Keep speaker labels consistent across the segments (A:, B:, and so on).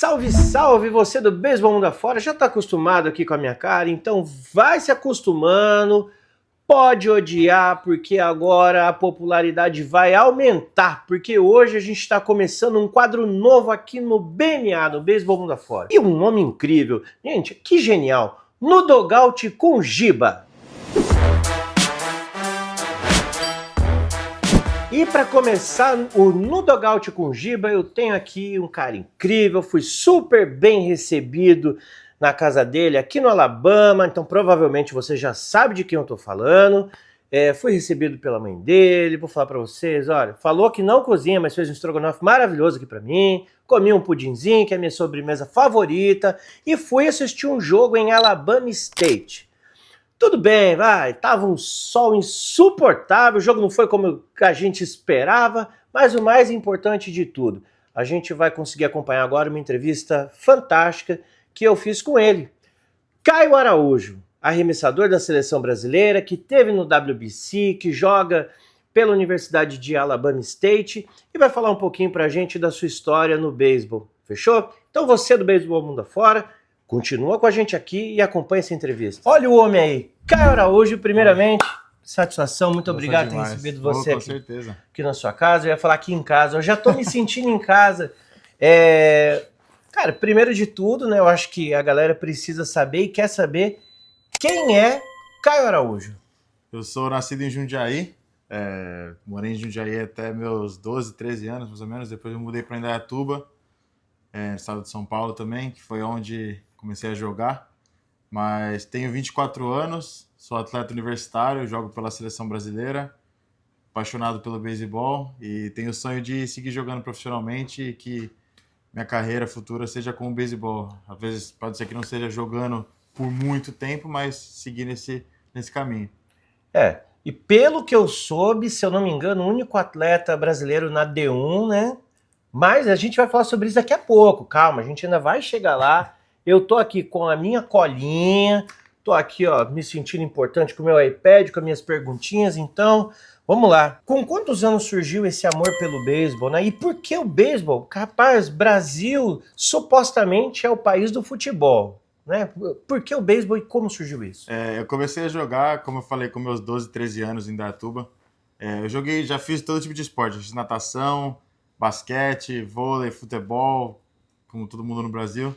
A: Salve, salve, você do Beisebol Mundo Afora, já tá acostumado aqui com a minha cara, então vai se acostumando, pode odiar, porque agora a popularidade vai aumentar, porque hoje a gente está começando um quadro novo aqui no BMA, no Beisebol Mundo Afora. E um nome incrível, gente, que genial, No Dogout com Giba. E para começar o No Dogout com Giba, eu tenho aqui um cara incrível, fui super bem recebido na casa dele aqui no Alabama, então provavelmente você já sabe de quem eu tô falando. Fui recebido pela mãe dele, vou falar para vocês, olha, falou que não cozinha, mas fez um estrogonofe maravilhoso aqui para mim, comi um pudinzinho, que é a minha sobremesa favorita, e fui assistir um jogo em Alabama State. Tudo bem, vai, tava um sol insuportável, o jogo não foi como a gente esperava, mas o mais importante de tudo, a gente vai conseguir acompanhar agora uma entrevista fantástica que eu fiz com ele. Caio Araújo, arremessador da seleção brasileira, que teve no WBC, que joga pela Universidade de Alabama State e vai falar um pouquinho pra gente da sua história no beisebol, fechou? Então você do Beisebol Mundo Afora, continua com a gente aqui e acompanha essa entrevista. Olha o homem aí, Caio Araújo, primeiramente, satisfação, muito obrigado por ter recebido você aqui na sua casa. Eu ia falar aqui em casa, eu já tô me sentindo em casa. Cara, primeiro de tudo, né, eu acho que a galera precisa saber e quer saber quem é Caio Araújo.
B: Eu sou nascido em Jundiaí, morei em Jundiaí até meus 12, 13 anos, mais ou menos. Depois eu mudei para Indaiatuba, no estado de São Paulo também, que foi onde comecei a jogar. Mas tenho 24 anos, sou atleta universitário, jogo pela seleção brasileira, apaixonado pelo beisebol e tenho o sonho de seguir jogando profissionalmente e que minha carreira futura seja com o beisebol. Às vezes pode ser que não seja jogando por muito tempo, mas seguir nesse caminho.
A: E pelo que eu soube, se eu não me engano, o único atleta brasileiro na D1, né? Mas a gente vai falar sobre isso daqui a pouco, calma, a gente ainda vai chegar lá. Eu tô aqui com a minha colinha, tô aqui, ó, me sentindo importante com o meu iPad, com as minhas perguntinhas, então, vamos lá. Com quantos anos surgiu esse amor pelo beisebol, né? E por que o beisebol? Rapaz, Brasil supostamente é o país do futebol, né? Por que o beisebol e como surgiu isso?
B: Eu comecei a jogar, como eu falei, com meus 12, 13 anos em Indaiatuba. Eu joguei, já fiz todo tipo de esporte, fiz natação, basquete, vôlei, futebol, como todo mundo no Brasil.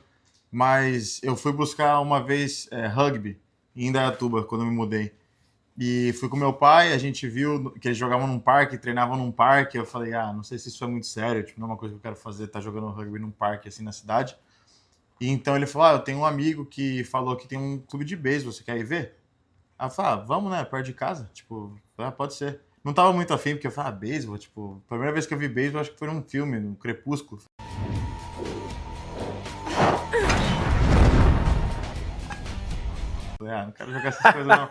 B: Mas eu fui buscar uma vez rugby em Indaiatuba, quando eu me mudei. E fui com meu pai, a gente viu que eles jogavam num parque, treinavam num parque. Eu falei, não sei se isso é muito sério, tipo, não é uma coisa que eu quero fazer, tá jogando rugby num parque assim na cidade. E então ele falou, eu tenho um amigo que falou que tem um clube de beisebol, você quer ir ver? Aí eu falei, vamos, né, perto de casa, tipo, pode ser. Não tava muito afim, porque eu falei, beisebol, tipo, a primeira vez que eu vi beisebol, acho que foi num filme, no Crepúsculo. Não quero jogar essas coisas não.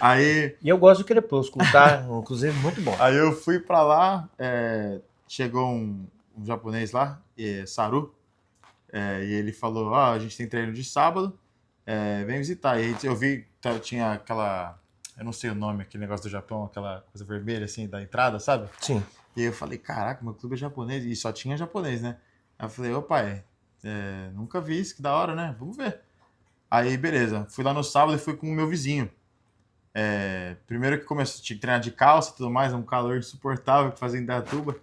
B: Aí...
A: E eu gosto do Crepúsculo, tá? Inclusive, muito bom.
B: Aí eu fui pra lá, chegou um japonês lá, Saru, e ele falou, a gente tem treino de sábado, vem visitar. E eu vi, tinha aquela, eu não sei o nome, aquele negócio do Japão, aquela coisa vermelha assim, da entrada, sabe?
A: Sim.
B: E eu falei, caraca, meu clube é japonês, e só tinha japonês, né? Aí eu falei, ô pai, nunca vi isso, que da hora, né? Vamos ver. Aí, beleza, fui lá no sábado e fui com o meu vizinho. Primeiro que começou, tinha que treinar de calça e tudo mais, um calor insuportável que fazia em Indaiatuba.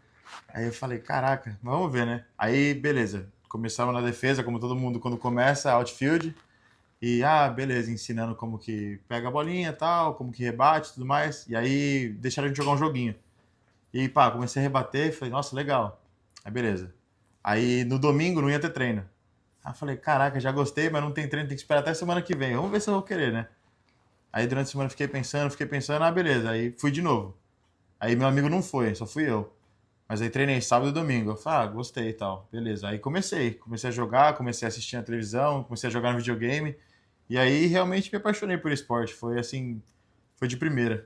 B: Aí eu falei, caraca, vamos ver, né? Aí, beleza, começamos na defesa, como todo mundo quando começa, outfield. E, beleza, ensinando como que pega a bolinha e tal, como que rebate e tudo mais. E aí, deixaram a gente jogar um joguinho. E, comecei a rebater e falei, nossa, legal. Aí, beleza. Aí, no domingo, não ia ter treino. Aí eu falei, caraca, já gostei, mas não tem treino, tem que esperar até semana que vem. Vamos ver se eu vou querer, né? Aí durante a semana fiquei pensando, beleza. Aí fui de novo. Aí meu amigo não foi, só fui eu. Mas aí treinei sábado e domingo. Eu falei, gostei e tal. Beleza. Aí comecei a jogar, comecei a assistir na televisão, comecei a jogar no videogame. E aí realmente me apaixonei por esporte. Foi assim, foi de primeira.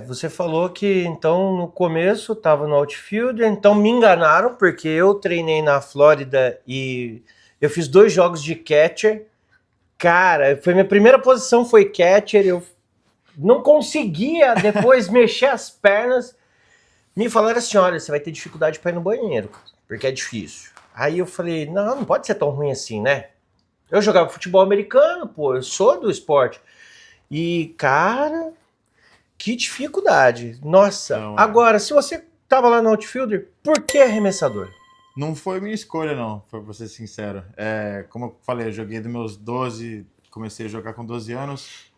A: Você falou que então no começo estava no outfield, então me enganaram, porque eu treinei na Flórida e eu fiz 2 jogos de catcher. Cara, minha primeira posição foi catcher, eu não conseguia depois mexer as pernas. Me falaram assim, olha, você vai ter dificuldade para ir no banheiro, porque é difícil. Aí eu falei, não, não pode ser tão ruim assim, né? Eu jogava futebol americano, pô, eu sou do esporte. E, cara, que dificuldade. Nossa,
B: Então,
A: agora, se você tava lá no outfielder, por que arremessador?
B: não foi minha escolha, não, pra ser sincero. Como eu falei, eu joguei dos meus 12, comecei a jogar com 12 anos.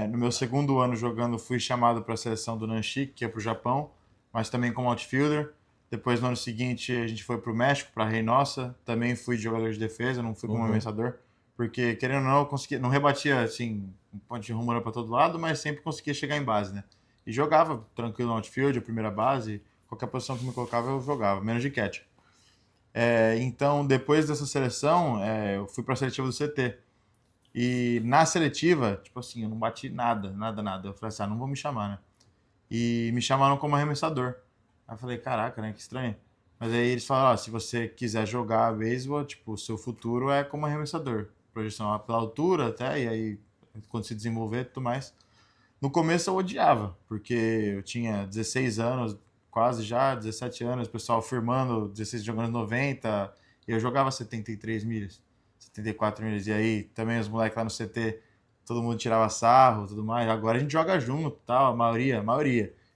B: No meu segundo ano jogando, fui chamado para a seleção do Nanchik, que é para o Japão, mas também como outfielder. Depois, no ano seguinte, a gente foi para o México, para Reynosa. Também fui de jogador de defesa, não fui como
A: Uhum.
B: arremessador, porque, querendo ou não, eu conseguia, não rebatia assim, um ponto de rumor para todo lado, mas sempre conseguia chegar em base, né? E jogava tranquilo no outfield, a primeira base, qualquer posição que me colocava eu jogava, menos de catch. Então, depois dessa seleção, eu fui para a seletiva do CT. E na seletiva, tipo assim, eu não bati nada, nada, nada. Eu falei assim, não vou me chamar, né? E me chamaram como arremessador. Aí eu falei, caraca, né? Que estranho. Mas aí eles falaram, se você quiser jogar beisebol, tipo, o seu futuro é como arremessador. Projeção pela altura até, e aí quando se desenvolver e tudo mais. No começo eu odiava, porque eu tinha 16 anos, quase já, 17 anos, o pessoal firmando 16 jogando 90, e eu jogava 73 milhas, 74 milhas, e aí também os moleques lá no CT, todo mundo tirava sarro, tudo mais. Agora a gente joga junto, tal, a maioria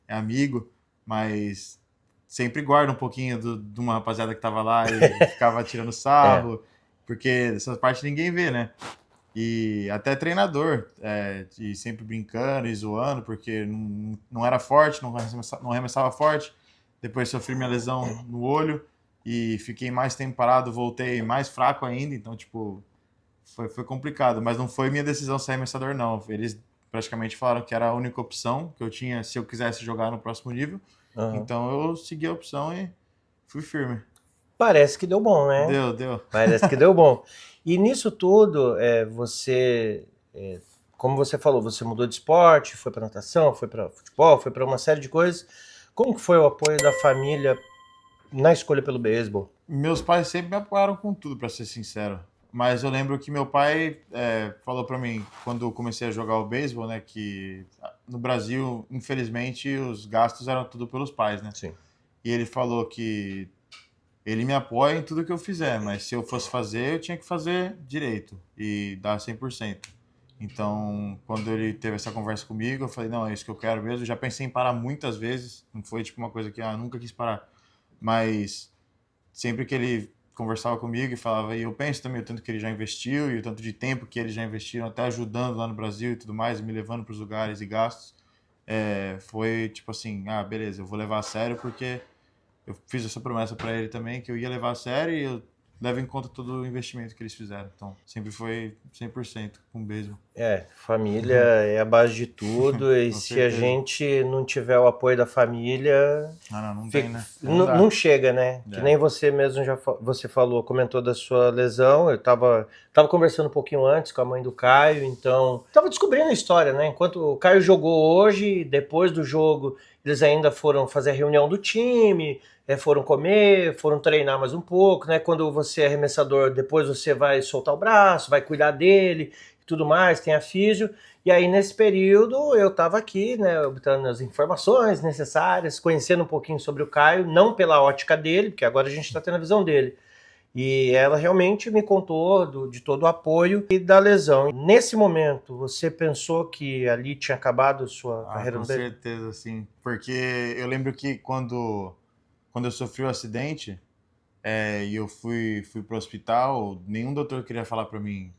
B: é amigo, mas sempre guarda um pouquinho de uma rapaziada que tava lá e ficava tirando
A: É.
B: sarro, porque essa parte ninguém vê, né? E até treinador, e sempre brincando e zoando, porque não era forte, não arremessava forte. Depois sofri minha lesão no olho e fiquei mais tempo parado, voltei mais fraco ainda. Então, tipo, foi complicado. Mas não foi minha decisão ser arremessador, não. Eles praticamente falaram que era a única opção que eu tinha se eu quisesse jogar no próximo nível.
A: Uhum.
B: Então eu segui a opção e fui firme.
A: Parece que deu bom, né?
B: Deu, deu.
A: Parece que deu bom. E nisso tudo, como você falou, você mudou de esporte, foi para natação, foi para futebol, foi para uma série de coisas. Como que foi o apoio da família na escolha pelo beisebol?
B: Meus pais sempre me apoiaram com tudo, para ser sincero. Mas eu lembro que meu pai falou para mim, quando eu comecei a jogar o beisebol, né, que no Brasil, infelizmente, os gastos eram tudo pelos pais, né?
A: Sim.
B: E ele falou que ele me apoia em tudo que eu fizer, mas se eu fosse fazer, eu tinha que fazer direito e dar 100%. Então, quando ele teve essa conversa comigo, eu falei, não, é isso que eu quero mesmo. Eu já pensei em parar muitas vezes, não foi tipo uma coisa que eu nunca quis parar. Mas sempre que ele conversava comigo e falava, e eu penso também o tanto que ele já investiu e o tanto de tempo que eles já investiram, até ajudando lá no Brasil e tudo mais, me levando para os lugares e gastos, foi tipo assim, beleza, eu vou levar a sério porque eu fiz essa promessa para ele também, que eu ia levar a sério e eu levo em conta todo o investimento que eles fizeram. Então, sempre foi 100% com beisebol.
A: Família é a base de tudo, e
B: Com
A: se a
B: certeza.
A: gente não tiver o apoio da família,
B: Não tem, né? Não
A: não
B: dá.
A: chega, né? Que
B: É.
A: nem você mesmo você falou, comentou da sua lesão. Eu tava conversando um pouquinho antes com a mãe do Caio, então tava descobrindo a história, né? Enquanto o Caio jogou hoje, depois do jogo, eles ainda foram fazer a reunião do time, foram comer, foram treinar mais um pouco, né? Quando você é arremessador, depois você vai soltar o braço, vai cuidar dele e tudo mais, tem a físio. E aí, nesse período, eu estava aqui, né, obtendo as informações necessárias, conhecendo um pouquinho sobre o Caio, não pela ótica dele, porque agora a gente está tendo a visão dele. E ela realmente me contou de todo o apoio e da lesão. Nesse momento, você pensou que ali tinha acabado a sua carreira
B: Com
A: no beisebol?
B: certeza, sim. Porque eu lembro que quando eu sofri o acidente, e eu fui pro hospital, nenhum doutor queria falar para mim,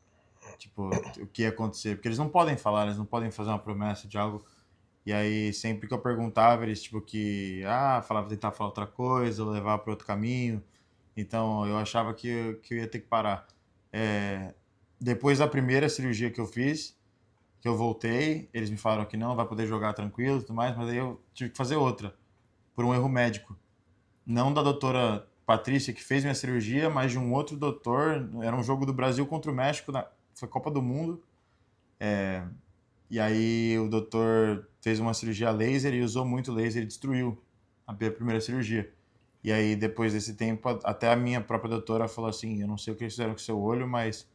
B: tipo, o que ia acontecer. Porque eles não podem falar, eles não podem fazer uma promessa de algo. E aí, sempre que eu perguntava, eles, tipo, tentar falar outra coisa, ou levar para outro caminho. Então, eu achava que eu ia ter que parar. É, Depois da primeira cirurgia que eu fiz, que eu voltei, eles me falaram que não, vai poder jogar tranquilo e tudo mais, mas aí eu tive que fazer outra, por um erro médico. Não da doutora Patrícia, que fez minha cirurgia, mas de um outro doutor. Era um jogo do Brasil contra o México, foi Copa do Mundo. E aí o doutor fez uma cirurgia laser e usou muito laser e destruiu a primeira cirurgia. E aí, depois desse tempo, até a minha própria doutora falou assim, eu não sei o que eles fizeram com o seu olho, mas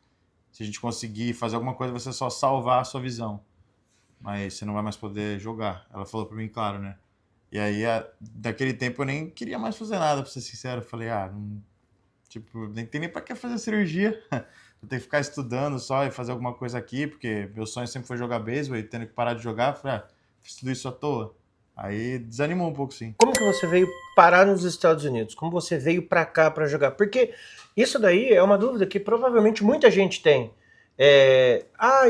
B: se a gente conseguir fazer alguma coisa, você só salvar a sua visão. Mas você não vai mais poder jogar. Ela falou pra mim, claro, né? E aí, daquele tempo, eu nem queria mais fazer nada, pra ser sincero. Eu falei, Tipo, nem tem nem pra que fazer cirurgia. Eu tenho que ficar estudando só e fazer alguma coisa aqui, porque meu sonho sempre foi jogar beisebol e tendo que parar de jogar, falei, fiz tudo isso à toa. Aí desanimou um pouco, sim.
A: Como que você veio parar nos Estados Unidos? Como você veio para cá para jogar? Porque isso daí é uma dúvida que provavelmente muita gente tem.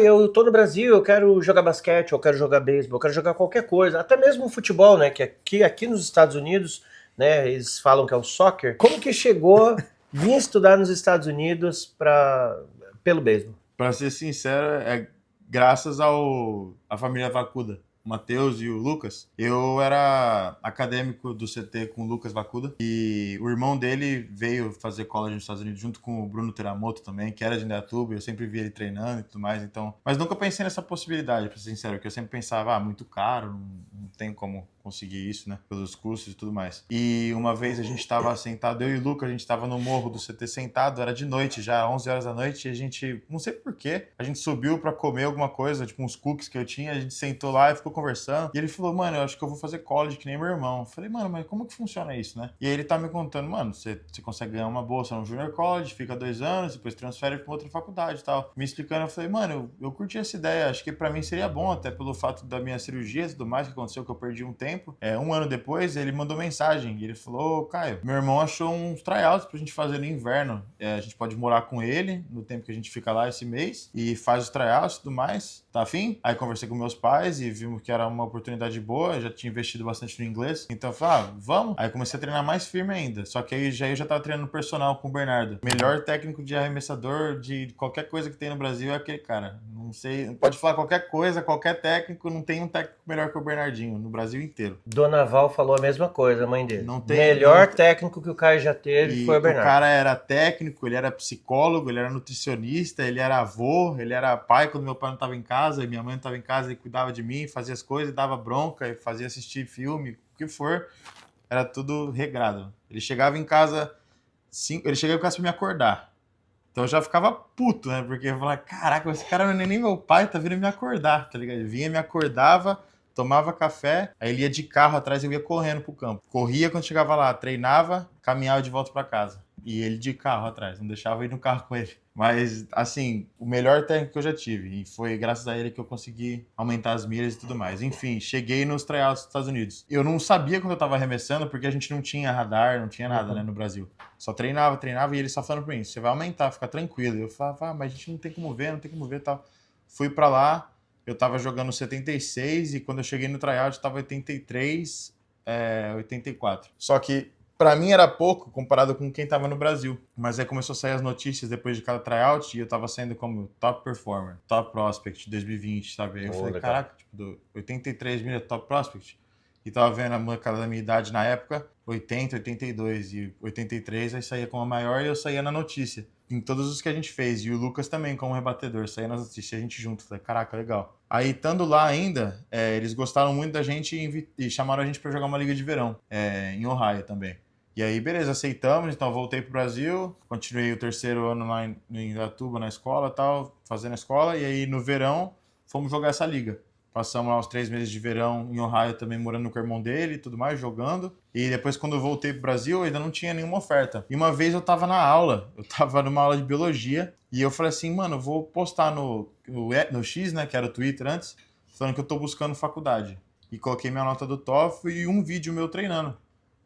A: Eu tô no Brasil, eu quero jogar basquete, eu quero jogar beisebol, eu quero jogar qualquer coisa, até mesmo futebol, né? Que aqui nos Estados Unidos, né? Eles falam que é o soccer. Como que chegou vir estudar nos Estados Unidos pelo beisebol?
B: Pra ser sincero, é graças à família Vacuda, o Matheus e o Lucas. Eu era acadêmico do CT com o Lucas Vacuda e o irmão dele veio fazer college nos Estados Unidos junto com o Bruno Teramoto também, que era de Indaiatuba, eu sempre via ele treinando e tudo mais, então... Mas nunca pensei nessa possibilidade, pra ser sincero, porque eu sempre pensava, muito caro, não tem como conseguir isso, né, pelos cursos e tudo mais. E uma vez a gente estava sentado, eu e o Lucas, a gente estava no morro do CT sentado, era de noite já, 11 horas da noite, e a gente, não sei porquê, a gente subiu pra comer alguma coisa, tipo uns cookies que eu tinha, a gente sentou lá e ficou conversando, e ele falou, mano, eu acho que eu vou fazer college que nem meu irmão. Eu falei, mano, mas como que funciona isso, né? E aí ele tá me contando, mano, você consegue ganhar uma bolsa no Junior College, fica 2 anos, depois transfere pra outra faculdade e tal. Me explicando, eu falei, mano, eu curti essa ideia, acho que pra mim seria bom, até pelo fato da minha cirurgia e tudo mais que aconteceu, que eu perdi um tempo. Um ano depois, ele mandou mensagem, e ele falou, Caio, meu irmão achou uns tryouts pra gente fazer no inverno. A gente pode morar com ele, no tempo que a gente fica lá esse mês, e faz os tryouts e tudo mais. Tá afim? Aí conversei com meus pais e vimos que era uma oportunidade boa, eu já tinha investido bastante no inglês. Então eu falei, vamos. Aí comecei a treinar mais firme ainda. Só que aí eu já tava treinando personal com o Bernardo. Melhor técnico de arremessador de qualquer coisa que tem no Brasil é aquele cara. Não sei, pode falar qualquer coisa, qualquer técnico, não tem um técnico melhor que o Bernardinho no Brasil inteiro.
A: Dona Val falou a mesma coisa, a mãe dele.
B: Não tem,
A: Melhor técnico que o Caio já teve foi
B: e
A: o Bernardo.
B: o cara era técnico, ele era psicólogo, ele era nutricionista, ele era avô, ele era pai quando meu pai não estava em casa, e minha mãe não estava em casa, ele cuidava de mim, fazia as coisas, dava bronca, fazia assistir filme, o que for, era tudo regrado. Ele chegava em casa para me acordar. Então eu já ficava puto, né? Porque eu falava, caraca, esse cara não é nem meu pai, tá vindo me acordar, tá ligado? Ele vinha, me acordava, tomava café, aí ele ia de carro atrás e eu ia correndo pro campo. Corria quando chegava lá, treinava, caminhava de volta para casa. E ele de carro atrás, não deixava eu ir no carro com ele. Mas, assim, o melhor técnico que eu já tive. E foi graças a ele que eu consegui aumentar as milhas e tudo mais. Enfim, cheguei nos tryouts dos Estados Unidos. Eu não sabia quando eu tava arremessando, porque a gente não tinha radar, não tinha nada, né, no Brasil. Só treinava, e ele só falando pra mim, você vai aumentar, fica tranquilo. E eu falava, mas a gente não tem como ver e tal. Fui pra lá, eu tava jogando 76 e quando eu cheguei no tryout eu tava 83, 84. Só que pra mim era pouco comparado com quem tava no Brasil. Mas aí começou a sair as notícias depois de cada tryout e eu tava saindo como top performer, top prospect 2020, sabe? Aí eu falei,
A: legal.
B: caraca, tipo, do 83 mil top prospect. E tava vendo a molecada da minha idade na época, 80, 82 e 83, aí saía como a maior e eu saía na notícia. Em todos os que a gente fez. E o Lucas também, como rebatedor, saía nas notícias, a gente junto. Falei, caraca, legal. Aí, estando lá ainda, eles gostaram muito da gente e chamaram a gente para jogar uma liga de verão, em Ohio também. E aí, beleza, aceitamos, então eu voltei pro Brasil, continuei o terceiro ano lá em Indaiatuba, na escola e tal, fazendo a escola, e aí no verão fomos jogar essa liga. Passamos lá os 3 meses de verão em Ohio também, morando com o irmão dele e tudo mais, jogando. E depois, quando eu voltei pro Brasil, eu ainda não tinha nenhuma oferta. E uma vez eu tava na aula, eu tava numa aula de biologia, e eu falei assim, mano, eu vou postar no X, né, que era o Twitter antes, falando que eu tô buscando faculdade. E coloquei minha nota do TOEFL e um vídeo meu treinando.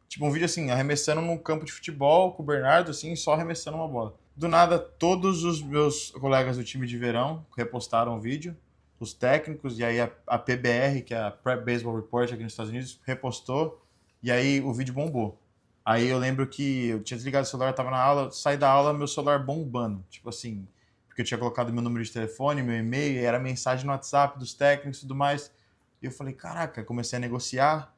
B: Tipo, um vídeo assim, arremessando num campo de futebol com o Bernardo, assim, só arremessando uma bola. Do nada, todos os meus colegas do time de verão repostaram o vídeo, os técnicos, e aí a PBR, que é a Prep Baseball Report aqui nos Estados Unidos, repostou, e aí o vídeo bombou. Aí eu lembro que eu tinha desligado o celular, tava na aula, saí da aula, meu celular bombando, tipo assim, porque eu tinha colocado meu número de telefone, meu e-mail, e era mensagem no WhatsApp dos técnicos e tudo mais. E eu falei, caraca, comecei a negociar,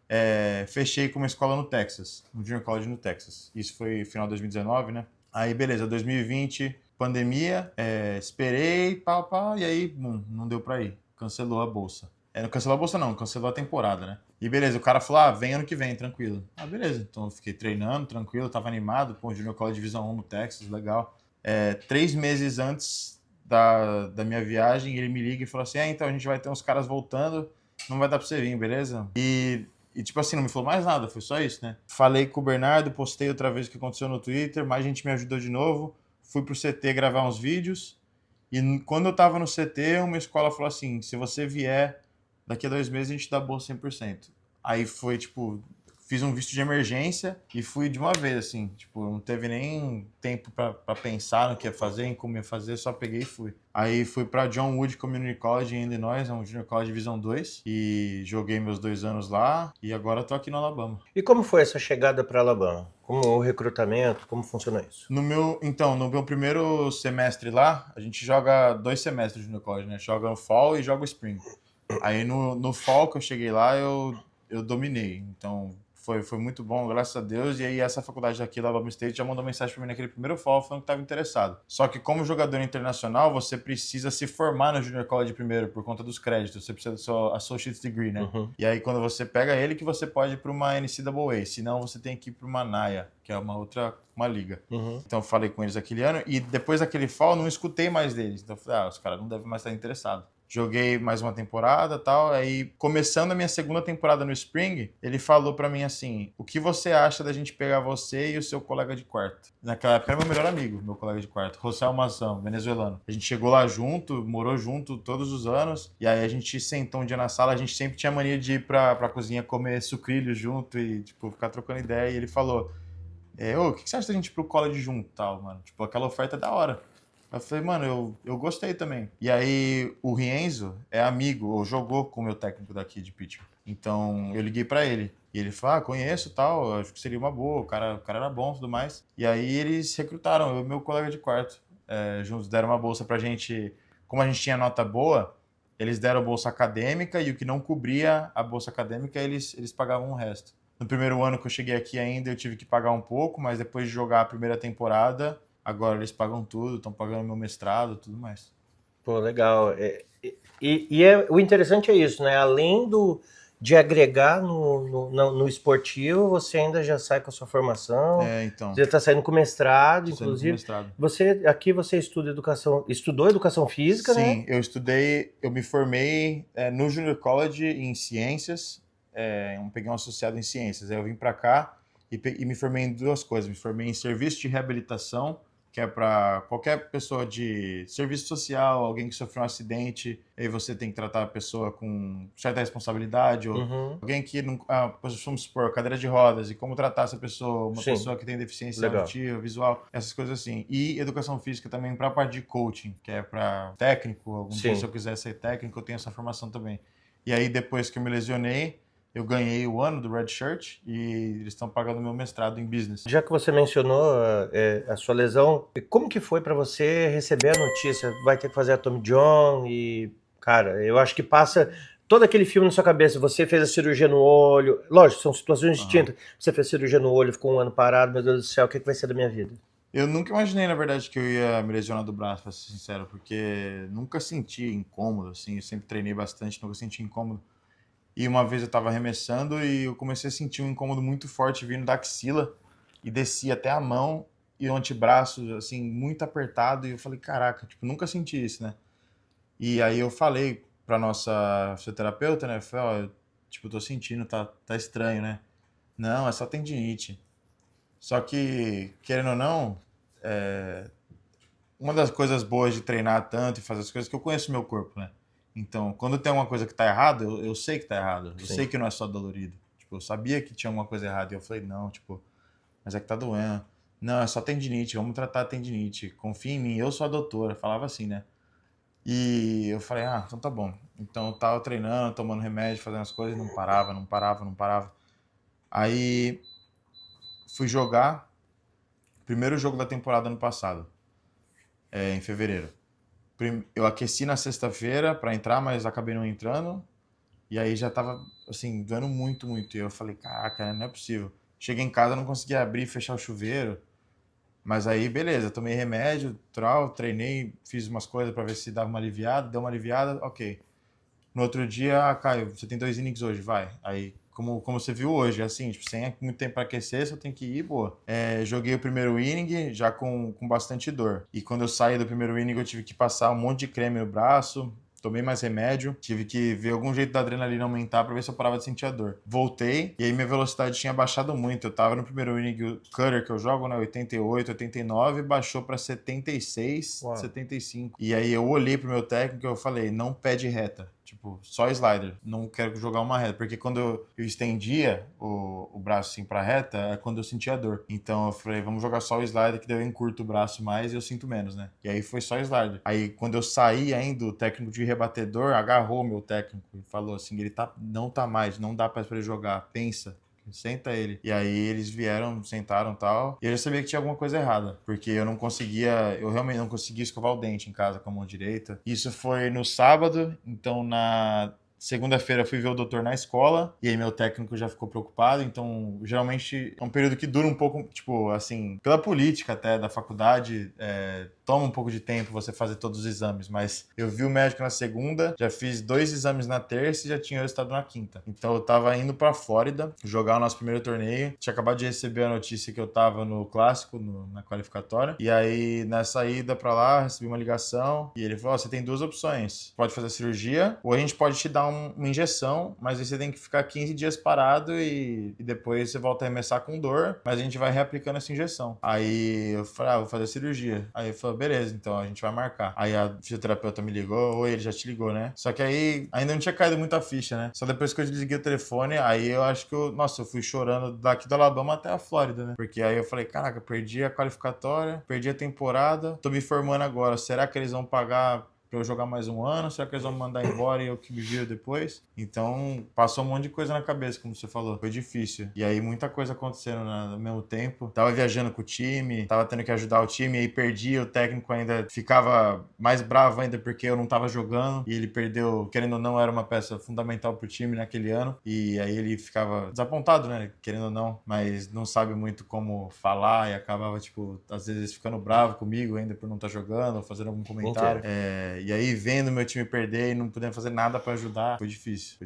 B: fechei com uma escola no Texas, no Junior College no Texas. Isso foi final de 2019, né? Aí, beleza, 2020, pandemia, esperei, pau, e aí, não deu pra ir. Cancelou a bolsa. Não cancelou a bolsa não, cancelou a temporada, né? E beleza, o cara falou, vem ano que vem, tranquilo. Beleza, então eu fiquei treinando, tranquilo, tava animado, pô, Junior College Divisão 1 no Texas, legal. 3 meses antes da minha viagem, ele me liga e falou assim, então a gente vai ter uns caras voltando, não vai dar pra você vir, beleza? E E tipo assim, não me falou mais nada, foi só isso, né? Falei com o Bernardo, postei outra vez o que aconteceu no Twitter, mais gente me ajudou de novo. Fui pro CT gravar uns vídeos. E quando eu tava no CT, uma escola falou assim, se você vier, daqui a 2 meses a gente dá bolsa 100%. Aí foi, tipo, fiz um visto de emergência e fui de uma vez, assim. Tipo, não teve nem tempo pra pensar no que ia fazer, em como ia fazer, só peguei e fui. Aí fui pra John Wood Community College em Illinois, é um Junior College Divisão 2, e joguei meus 2 anos lá, e agora tô aqui no Alabama.
A: E como foi essa chegada para Alabama? Como o recrutamento, como funciona isso?
B: No meu primeiro semestre lá, a gente joga 2 semestres de Junior College, né? Joga no Fall e joga o Spring. Aí no Fall que eu cheguei lá, eu dominei. Então foi muito bom, graças a Deus. E aí essa faculdade daqui, da Alabama State, já mandou mensagem para mim naquele primeiro Fall falando que estava interessado. Só que como jogador internacional, você precisa se formar no Junior College primeiro, por conta dos créditos. Você precisa do seu Associate's Degree, né?
A: Uhum.
B: E aí quando você pega ele, que você pode ir para uma NCAA. Senão você tem que ir para uma NAIA, que é uma liga.
A: Uhum.
B: Então eu falei com eles aquele ano e depois daquele Fall não escutei mais deles. Então eu falei, os caras não devem mais estar interessados. Joguei mais uma temporada e tal, aí começando a minha segunda temporada no Spring, ele falou pra mim assim, o que você acha da gente pegar você e o seu colega de quarto? Naquela época era meu melhor amigo, meu colega de quarto, José Almazão, venezuelano. A gente chegou lá junto, morou junto todos os anos, e aí a gente sentou um dia na sala, a gente sempre tinha mania de ir pra cozinha comer sucrilhos junto e, tipo, ficar trocando ideia, e ele falou, o que você acha da gente ir pro college junto tal, mano? Tipo, aquela oferta é da hora. Eu falei, mano, eu gostei também. E aí o Rienzo é amigo, ou jogou com o meu técnico daqui de Pittsburgh. Então eu liguei pra ele. E ele falou, conheço tal, acho que seria uma boa, o cara era bom e tudo mais. E aí eles recrutaram, eu e meu colega de quarto. Juntos deram uma bolsa pra gente. Como a gente tinha nota boa, eles deram bolsa acadêmica e o que não cobria a bolsa acadêmica, eles pagavam o resto. No primeiro ano que eu cheguei aqui ainda, eu tive que pagar um pouco, mas depois de jogar a primeira temporada, agora eles pagam tudo, estão pagando meu mestrado e tudo mais.
A: Pô, legal. O interessante é isso, né? Além de agregar no esportivo, você ainda já sai com a sua formação.
B: Então.
A: Você está saindo com mestrado, inclusive.
B: Mestrado.
C: Aqui você estudou educação física,
B: Sim,
C: né?
B: Sim, eu me formei no Junior College em ciências, eu peguei um associado em ciências. Aí eu vim para cá e me formei em 2 coisas. Me formei em serviço de reabilitação, que é para qualquer pessoa de serviço social, alguém que sofreu um acidente, aí você tem que tratar a pessoa com certa responsabilidade, ou alguém que não, vamos supor, cadeira de rodas, e como tratar essa pessoa, uma
C: Sim.
B: pessoa que tem deficiência
C: Legal.
B: auditiva, visual, essas coisas assim. E educação física também para a parte de coaching, que é para técnico, algum dia se eu quiser ser técnico, eu tenho essa formação também. E aí depois que eu me lesionei, eu ganhei o ano do Red Shirt e eles estão pagando meu mestrado em business.
C: Já que você mencionou a sua lesão, como que foi para você receber a notícia? Vai ter que fazer a Tommy John e, cara, eu acho que passa todo aquele filme na sua cabeça. Você fez a cirurgia no olho, lógico, são situações distintas. Você fez cirurgia no olho, ficou um ano parado, meu Deus do céu, o que vai ser da minha vida?
B: Eu nunca imaginei, na verdade, que eu ia me lesionar do braço, pra ser sincero, porque nunca senti incômodo, assim, eu sempre treinei bastante, nunca senti incômodo. E uma vez eu tava arremessando e eu comecei a sentir um incômodo muito forte vindo da axila e descia até a mão e o antebraço, assim, muito apertado. E eu falei, caraca, tipo, nunca senti isso, né? E aí eu falei pra nossa fisioterapeuta, né? Eu falei, eu, tipo, tô sentindo, tá estranho, né? Não, é só tendinite. Só que, querendo ou não, uma das coisas boas de treinar tanto e fazer as coisas é que eu conheço o meu corpo, né? Então, quando tem uma coisa que tá errada, eu sei que tá errado. Eu sei que não é só dolorido. Tipo, eu sabia que tinha alguma coisa errada. E eu falei, não, tipo, mas é que tá doendo. Não, é só tendinite, vamos tratar a tendinite. Confia em mim, eu sou a doutora. Falava assim, né? E eu falei, então tá bom. Então eu tava treinando, tomando remédio, fazendo as coisas, não parava. Aí fui jogar primeiro jogo da temporada ano passado, em fevereiro. Eu aqueci na sexta-feira para entrar, mas acabei não entrando. E aí já tava, assim, doendo muito, muito. E eu falei, caraca, não é possível. Cheguei em casa, não conseguia abrir e fechar o chuveiro. Mas aí, beleza, tomei remédio, treinei, fiz umas coisas para ver se dava uma aliviada. Deu uma aliviada, ok. No outro dia, Caio, você tem 2 innings hoje, vai. Aí, como você viu hoje, assim, tipo, sem muito tempo para aquecer, só tem que ir, boa. Joguei o primeiro inning já com bastante dor. E quando eu saí do primeiro inning, eu tive que passar um monte de creme no braço, tomei mais remédio, tive que ver algum jeito da adrenalina aumentar pra ver se eu parava de sentir a dor. Voltei, e aí minha velocidade tinha baixado muito. Eu tava no primeiro inning cutter que eu jogo, né, 88, 89, baixou pra 76,
C: Uau.
B: 75. E aí eu olhei pro meu técnico e eu falei, não pede reta. Tipo, só slider. Não quero jogar uma reta. Porque quando eu estendia o braço assim pra reta, é quando eu sentia dor. Então eu falei, vamos jogar só o slider, que daí eu encurto o braço mais e eu sinto menos, né? E aí foi só slider. Aí quando eu saí ainda, o técnico de rebatedor agarrou meu técnico e falou assim, ele não tá mais, não dá pra ele jogar. Pensa. Senta ele. E aí eles vieram, sentaram e tal. E eu já sabia que tinha alguma coisa errada. Porque eu realmente não conseguia escovar o dente em casa com a mão direita. Isso foi no sábado, então na segunda-feira eu fui ver o doutor na escola, e aí meu técnico já ficou preocupado, então geralmente é um período que dura um pouco, tipo, assim, pela política até da faculdade, toma um pouco de tempo você fazer todos os exames, mas eu vi o médico na segunda, já fiz 2 exames na terça e já tinha o resultado na quinta. Então eu tava indo pra Flórida jogar o nosso primeiro torneio, tinha acabado de receber a notícia que eu tava no clássico, na qualificatória, e aí nessa ida pra lá, recebi uma ligação, e ele falou, você tem 2 opções, pode fazer cirurgia, ou a gente pode te dar uma injeção, mas aí você tem que ficar 15 dias parado e depois você volta a arremessar com dor, mas a gente vai reaplicando essa injeção. Aí eu falei, vou fazer cirurgia. Aí ele falou, beleza, então a gente vai marcar. Aí a fisioterapeuta me ligou, ou ele já te ligou, né? Só que aí ainda não tinha caído muita ficha, né? Só depois que eu desliguei o telefone, aí eu acho que eu fui chorando daqui do Alabama até a Flórida, né? Porque aí eu falei, caraca, perdi a qualificatória, perdi a temporada, tô me formando agora, será que eles vão pagar pra eu jogar mais um ano? Será que eles vão me mandar embora e eu que me viro depois? Então, passou um monte de coisa na cabeça, como você falou. Foi difícil. E aí, muita coisa acontecendo ao mesmo tempo. Tava viajando com o time, tava tendo que ajudar o time, e aí perdi, o técnico ainda ficava mais bravo ainda porque eu não tava jogando, e ele perdeu, querendo ou não, era uma peça fundamental pro time naquele ano, e aí ele ficava desapontado, né, querendo ou não, mas não sabe muito como falar, e acabava, tipo, às vezes ficando bravo comigo ainda por não estar jogando, ou fazendo algum comentário. E aí, vendo meu time perder e não podendo fazer nada pra ajudar, foi difícil.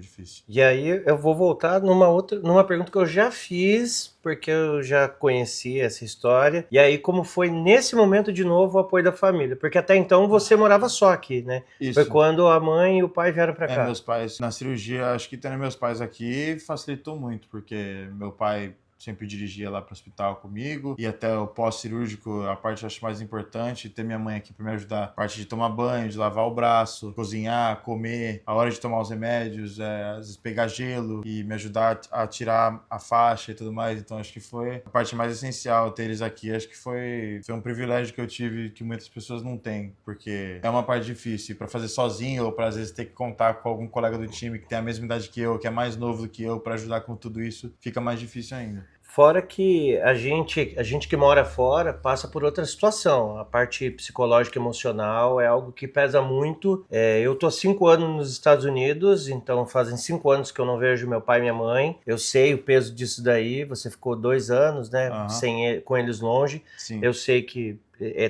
C: E aí eu vou voltar numa pergunta que eu já fiz, porque eu já conheci essa história. E aí, como foi nesse momento de novo o apoio da família? Porque até então você morava só aqui, né?
B: Isso.
C: Foi quando a mãe e o pai vieram pra cá.
B: Meus pais, na cirurgia, acho que tendo meus pais aqui facilitou muito, porque meu pai sempre dirigia lá para o hospital comigo, e até o pós-cirúrgico, a parte que eu acho mais importante, ter minha mãe aqui para me ajudar, a parte de tomar banho, de lavar o braço, cozinhar, comer, a hora de tomar os remédios, às vezes pegar gelo e me ajudar a tirar a faixa e tudo mais. Então acho que foi a parte mais essencial ter eles aqui. Acho que foi um privilégio que eu tive que muitas pessoas não têm, porque é uma parte difícil para fazer sozinho, ou para às vezes ter que contar com algum colega do time que tem a mesma idade que eu, que é mais novo do que eu, para ajudar com tudo isso, fica mais difícil ainda.
C: Fora que a gente que mora fora passa por outra situação. A parte psicológica e emocional é algo que pesa muito. Eu tô há 5 anos nos Estados Unidos, então fazem 5 anos que eu não vejo meu pai e minha mãe. Eu sei o peso disso daí. Você ficou 2 anos, né, com eles longe.
B: Sim.
C: Eu sei que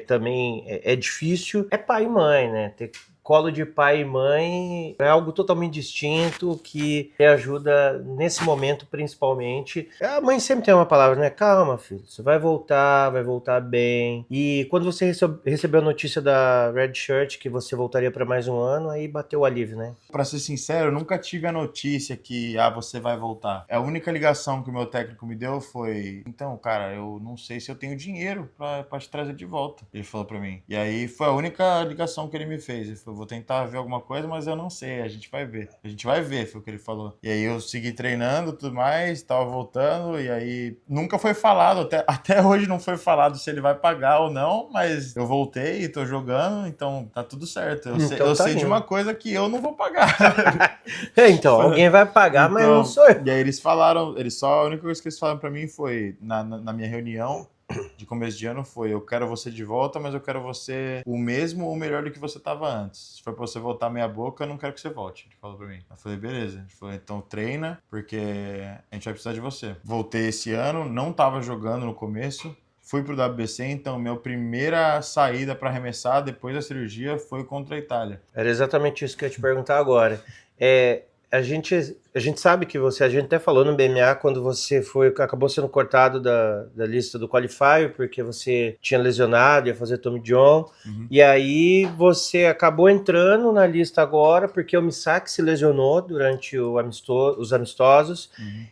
C: também é difícil. É pai e mãe, né? Ter colo de pai e mãe é algo totalmente distinto que ajuda nesse momento principalmente. A mãe sempre tem uma palavra, né? Calma, filho, você vai voltar bem. E quando você recebeu a notícia da Red Shirt que você voltaria para mais um ano, aí bateu o alívio, né?
B: Pra ser sincero, eu nunca tive a notícia que você vai voltar. A única ligação que o meu técnico me deu foi, então, cara, eu não sei se eu tenho dinheiro pra te trazer de volta. Ele falou pra mim. E aí foi a única ligação que ele me fez. Ele falou, vou tentar ver alguma coisa, mas eu não sei, a gente vai ver. A gente vai ver, foi o que ele falou. E aí eu segui treinando, tudo mais, tava voltando, e aí nunca foi falado, até hoje não foi falado se ele vai pagar ou não, mas eu voltei e tô jogando, então tá tudo certo. Eu sei de uma coisa que eu não vou pagar.
C: Então, alguém vai pagar, mas não sou eu.
B: E aí eles falaram, a única coisa que eles falaram pra mim foi, na minha reunião de começo de ano, foi, eu quero você de volta, mas eu quero você o mesmo ou melhor do que você tava antes. Se for pra você voltar meia boca, eu não quero que você volte. Ele falou pra mim. Eu falei, beleza. Ele falou, então treina, porque a gente vai precisar de você. Voltei esse ano, não tava jogando no começo, fui pro WBC, então minha primeira saída para arremessar depois da cirurgia foi contra a Itália.
C: Era exatamente isso que eu ia te perguntar agora. A gente A gente sabe que a gente até falou no BMA quando você acabou sendo cortado da lista do Qualifier, porque você tinha lesionado, ia fazer Tommy John, e aí você acabou entrando na lista agora, porque o Misaki se lesionou durante os amistosos.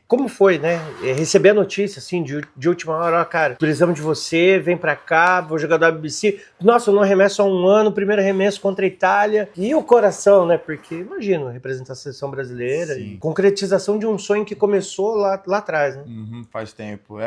C: Como foi, né? Receber a notícia, assim, de última hora, ó, cara, precisamos de você, vem pra cá, vou jogar da BBC. Nossa, eu não arremesso há um ano, primeiro arremesso contra a Itália. E o coração, né? Porque, imagina, representar a seleção brasileira e concretização de um sonho que começou lá atrás, né?
B: Faz tempo.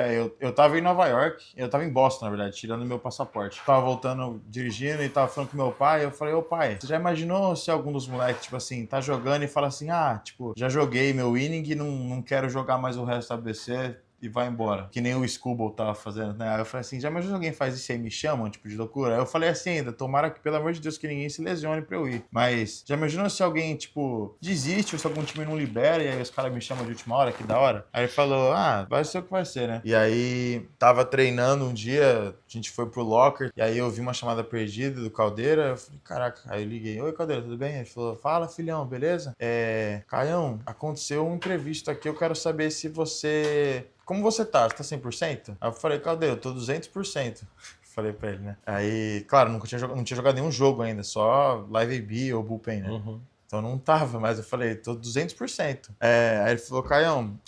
B: Eu tava em Nova York, eu tava em Boston, na verdade, tirando meu passaporte. Tava voltando, dirigindo e tava falando com meu pai. Eu falei, ô pai, você já imaginou se algum dos moleques, tipo assim, tá jogando e fala assim, tipo, já joguei meu inning e não quero jogar mais o resto da ABC e vai embora. Que nem o Scooble tava fazendo, né? Aí eu falei assim, já imaginou alguém faz isso aí, me chamam, tipo, de loucura? Aí eu falei assim ainda, tomara que, pelo amor de Deus, que ninguém se lesione pra eu ir. Mas já imaginou se alguém, tipo, desiste ou se algum time não libera e aí os caras me chamam de última hora, que da hora? Aí ele falou, vai ser o que vai ser, né? E aí, tava treinando um dia, a gente foi pro locker, e aí eu vi uma chamada perdida do Caldeira, eu falei, caraca, aí eu liguei, oi Caldeira, tudo bem? Ele falou, fala filhão, beleza? Caião, aconteceu um imprevisto aqui, eu quero saber se você... Como você tá? Você tá 100%? Aí eu falei, Caldeira, eu tô 200%. Falei pra ele, né? Aí, claro, não tinha jogado nenhum jogo ainda, só Live AB ou Bullpen, né? Então não tava, mas eu falei, tô 200%. Aí ele falou, Caião,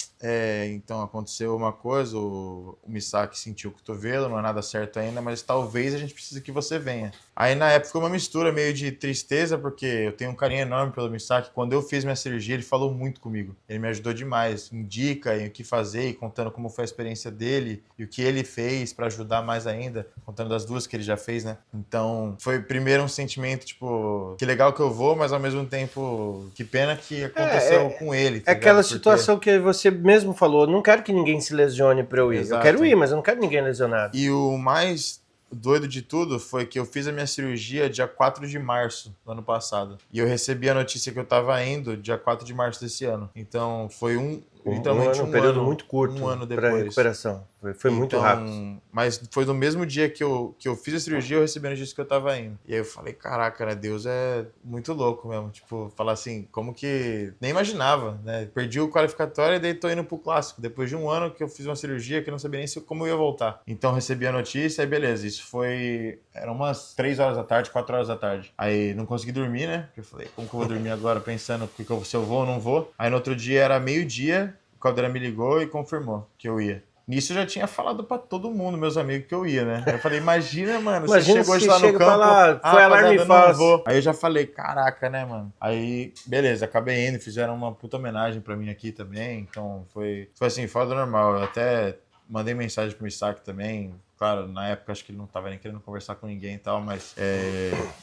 B: então aconteceu uma coisa, o Misaki sentiu o cotovelo, não é nada certo ainda, mas talvez a gente precise que você venha. Aí na época foi uma mistura meio de tristeza, porque eu tenho um carinho enorme pelo Misaki. Quando eu fiz minha cirurgia, ele falou muito comigo. Ele me ajudou demais, indica em o que fazer, e contando como foi a experiência dele e o que ele fez pra ajudar mais ainda, contando das duas que ele já fez, né? Então foi primeiro um sentimento, tipo, que legal que eu vou, mas ao mesmo tempo, que pena que aconteceu com ele. Tá
C: aquela
B: ligado?
C: situação que você mesmo falou, não quero que ninguém se lesione pra eu ir.
B: Exato.
C: Eu quero ir, mas eu não quero ninguém lesionado.
B: E o mais doido de tudo foi que eu fiz a minha cirurgia dia 4 de março do ano passado. E eu recebi a notícia que eu tava indo dia 4 de março desse ano. Então foi literalmente
C: um período
B: ano,
C: muito curto,
B: um ano
C: para
B: depois.
C: recuperação. Foi muito rápido.
B: Mas foi no mesmo dia que eu fiz a cirurgia, eu recebi a notícia que eu tava indo. E aí eu falei, caraca, né, Deus é muito louco mesmo. Tipo, falar assim, como que... Nem imaginava, né? Perdi o qualificatório e daí tô indo pro clássico. Depois de um ano que eu fiz uma cirurgia que eu não sabia nem como eu ia voltar. Então recebi a notícia e beleza, isso foi... Eram umas 3 horas da tarde, 4 horas da tarde. Aí não consegui dormir, né? Porque eu falei, como que eu vou dormir agora pensando se eu vou ou não vou? Aí no outro dia era meio-dia, o Caldeira me ligou e confirmou que eu ia. Nisso eu já tinha falado pra todo mundo, meus amigos, que eu ia, né? Aí eu falei, imagina, mano, você chegou hoje lá no campo,
C: foi alarme falso.
B: Aí eu já falei, caraca, né, mano? Aí, beleza, acabei indo, fizeram uma puta homenagem pra mim aqui também, então foi assim, fora do normal. Eu até mandei mensagem pro Misaki também. Claro, na época acho que ele não tava nem querendo conversar com ninguém e tal, mas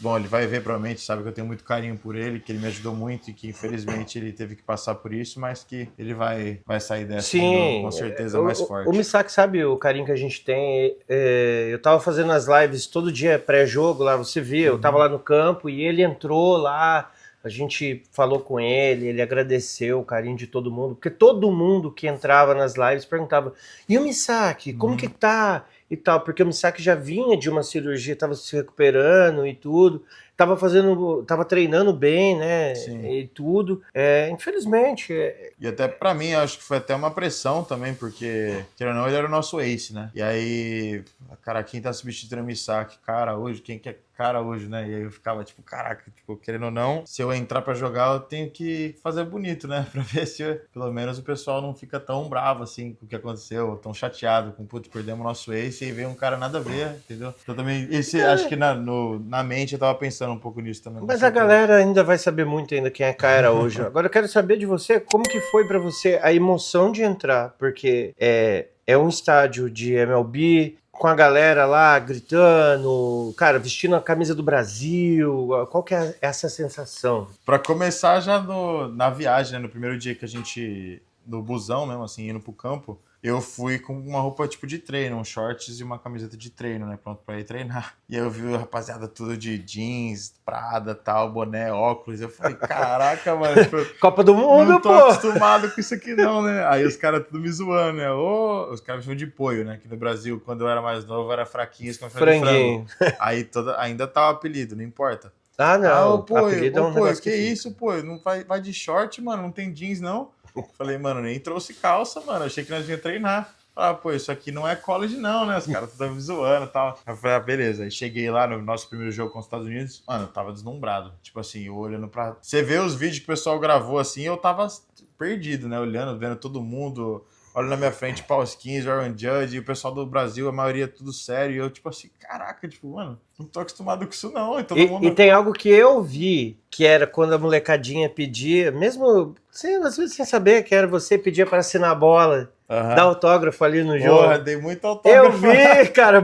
B: bom, ele vai ver provavelmente, sabe que eu tenho muito carinho por ele, que ele me ajudou muito e que infelizmente ele teve que passar por isso, mas que ele vai sair dessa de novo, com certeza mais forte.
C: O Misaki sabe o carinho que a gente tem. Eu tava fazendo as lives todo dia pré-jogo lá, você vê, eu tava lá no campo e ele entrou lá. A gente falou com ele, ele agradeceu o carinho de todo mundo, porque todo mundo que entrava nas lives perguntava, e o Misaki, como que tá? E tal, porque o Misaki já vinha de uma cirurgia, estava se recuperando e tudo, tava treinando bem, né?
B: Sim.
C: E tudo. Infelizmente.
B: E até pra mim, acho que foi até uma pressão também, porque, querendo ou não, ele era o nosso ace, né? E aí, cara, quem tá substituindo o Misaki? Cara, hoje, quem que é cara hoje, né? E aí eu ficava tipo, caraca, tipo, querendo ou não, se eu entrar pra jogar, eu tenho que fazer bonito, né? Pra ver se pelo menos o pessoal não fica tão bravo assim com o que aconteceu, tão chateado com, putz, perdemos o nosso ace e veio um cara nada a ver, entendeu? Então também, acho que na mente eu tava pensando um pouco nisso também.
C: Mas a galera ainda vai saber muito ainda quem é Caio hoje. Agora eu quero saber de você, como que foi pra você a emoção de entrar? Porque é um estádio de MLB, com a galera lá gritando, cara, vestindo a camisa do Brasil. Qual que é essa sensação?
B: Pra começar já na viagem, né, no primeiro dia que a gente, no busão mesmo, assim, indo pro campo, eu fui com uma roupa tipo de treino, um shorts e uma camiseta de treino, né? Pronto pra ir treinar. E aí eu vi a rapaziada tudo de jeans, Prada, tal, boné, óculos. Eu falei, caraca, mano. Tipo,
C: Copa do Mundo,
B: não tô
C: pô!
B: acostumado com isso aqui não, né? Aí os caras tudo me zoando, né? Os caras me chamam de poio, né? Aqui no Brasil, quando eu era mais novo, era fraquinho, com
C: franguinho.
B: Aí ainda tá o apelido, não importa.
C: Ah, não.
B: Poio,
C: apelido é um negócio
B: que isso, pô? Não vai de short, mano? Não tem jeans, não? Falei, mano, nem trouxe calça, mano. Achei que nós ia treinar. Ah, pô, isso aqui não é college não, né? Os caras estão me zoando e tal. Aí eu falei, beleza. Aí cheguei lá no nosso primeiro jogo com os Estados Unidos, mano, eu tava deslumbrado. Tipo assim, eu olhando pra... Você vê os vídeos que o pessoal gravou assim, eu tava perdido, né? Olhando, vendo todo mundo... Olha na minha frente, Paul Skeens, Aaron Judge, e o pessoal do Brasil, a maioria tudo sério. E eu, tipo assim, caraca, tipo, mano, não tô acostumado com isso não. E todo mundo...
A: E tem algo que eu vi, que era quando a molecadinha pedia, mesmo às vezes sem saber que era você, pedia para assinar a bola, dar autógrafo ali no jogo.
B: Porra, dei muito autógrafo.
A: Eu vi, cara,